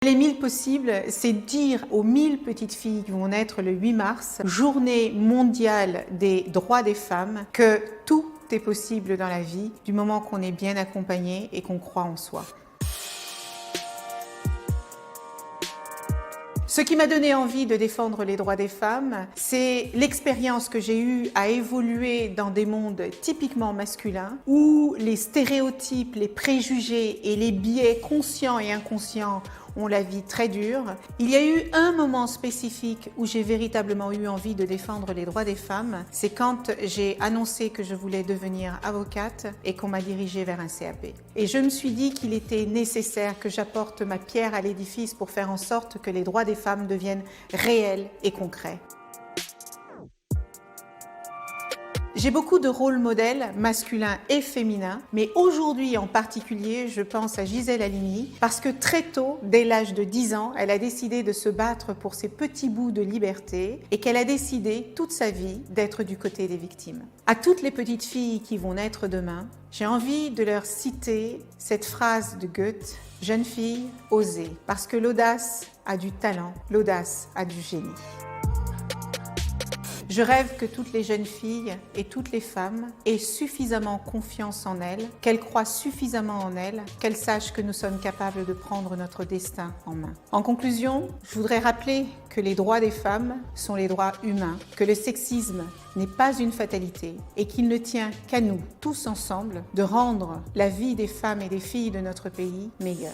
Les 1000 possibles, c'est dire aux 1000 petites filles qui vont naître le 8 mars, journée mondiale des droits des femmes, que tout est possible dans la vie du moment qu'on est bien accompagné et qu'on croit en soi. Ce qui m'a donné envie de défendre les droits des femmes, c'est l'expérience que j'ai eue à évoluer dans des mondes typiquement masculins, où les stéréotypes, les préjugés et les biais conscients et inconscients ont la vie très dure. Il y a eu un moment spécifique où j'ai véritablement eu envie de défendre les droits des femmes. C'est quand j'ai annoncé que je voulais devenir avocate et qu'on m'a dirigée vers un CAP. Et je me suis dit qu'il était nécessaire que j'apporte ma pierre à l'édifice pour faire en sorte que les droits des femmes deviennent réels et concrets. J'ai beaucoup de rôles modèles masculins et féminins, mais aujourd'hui en particulier, je pense à Gisèle Halimi, parce que très tôt, dès l'âge de 10 ans, elle a décidé de se battre pour ses petits bouts de liberté et qu'elle a décidé toute sa vie d'être du côté des victimes. À toutes les petites filles qui vont naître demain, j'ai envie de leur citer cette phrase de Goethe, « Jeune fille, osez », parce que l'audace a du talent, l'audace a du génie. Je rêve que toutes les jeunes filles et toutes les femmes aient suffisamment confiance en elles, qu'elles croient suffisamment en elles, qu'elles sachent que nous sommes capables de prendre notre destin en main. En conclusion, je voudrais rappeler que les droits des femmes sont les droits humains, que le sexisme n'est pas une fatalité et qu'il ne tient qu'à nous, tous ensemble, de rendre la vie des femmes et des filles de notre pays meilleure.